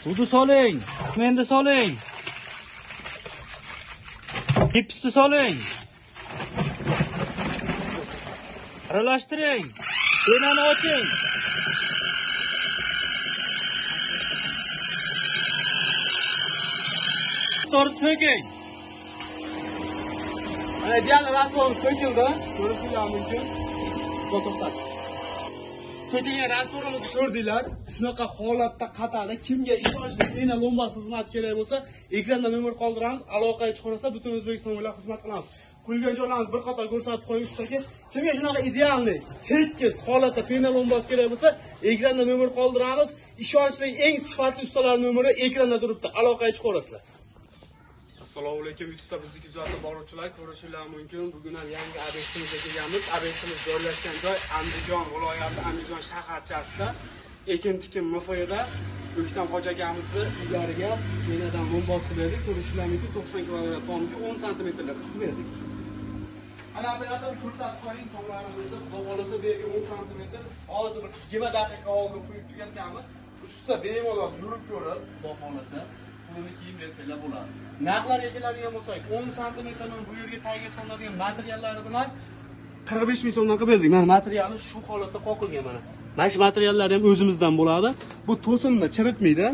Buni soling. Menda soling. Gipsni soling. Aralashtiring. Penani oching. Tortib to'king. Ana ideal rasmlar to'kildi. Ko'rishingiz mumkin. To'xtat. To'kilgan rasmlarimizni ko'rdinglar. Shunaqa holatda qatadi. Kimga ishonchli pena lombard xizmati kerak bo'lsa, ekranda nomer qoldiramiz. Aloqaga chiqarsa butun O'zbekiston bo'ylab xizmat qilamiz. Quyilgan joylarimiz bir qator ko'rsatib qo'ying ustaga. Kimga shunaqa idealniy, tekis holatda pena lombard kerak bo'lsa, ekranda nomer qoldiramiz. Ishonchli eng sifatli ustalar nomeri ekranda turibdi. Aloqaga chiqarasizlar. Assalomu alaykum, YouTube'da bizni kuzatib boruvchilar, ko'rishingiz mumkin. Bugun ham yangi obyektimizga kelganmiz. Obyektimiz joylashgan joy Andijon viloyati, Andijon shaharchasida, ekin-tikin MFYda O'ktam hoji akamizni uylariga menadan lombard qildik. Ko'rishingiz mumkin, 90 kvadrat tomga 10 santimetrlik qilib berdik. Ana operator ko'rsatib qo'ying, tomlarimizni xudo xolasa bu yerga 10 santimetr, hozir bir 20 daqiqa oldin qo'yib tugatganmiz. Ustida bemalol yurib ko'rib, xudo xolasa pulini kiyib bersanglar bo'ladi. Narxlarga keladigan bo'lsak, 10 santimetrdan bu yerga tagiga solinadigan materiallari bilan 45 ming so'mdan qilib berdik. Mana materiali shu holatda qoqilgan mana. Mana shu materiallar ham o'zimizdan bo'ladi. Bu to'sinni chiritmaydi.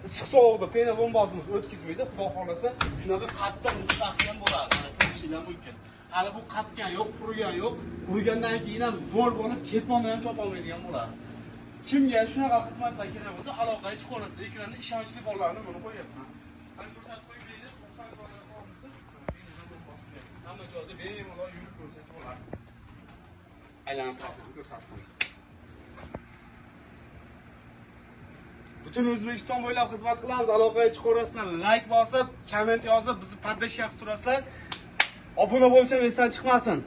Issiq sovuqda pena lombardni o'tkazmaydi. Xudo xolasa shunaqa qattiq mustahkam bo'ladi. Mana ko'rishingiz mumkin. Hali bu qatgan yo'q, qurigan yo'q. Qurigandan keyin ham zo'r bo'lib, ketmonni ham chopolmaydigan bo'ladi. Kimga shunaqa xizmatlar kerak bo'lsa, aloqaga chiqarasiz. Ekranda ishonchli bolalarni buni qo'yapman. Mana ko'rsatib qo'ying, 90 kvadrat olmisiz. Hamma joyda bemalol yurib ko'rsatib bo'ladi. Aylanib tarafdan ko'rsatib qo'ying. Butun O'zbekiston bo'ylab xizmat qilamiz. Aloqaga chiqarasizlar. Like bosib, komment yozib, bizni poddesh qilib turasizlar. Obuna bo'lishim esdan chiqmasin.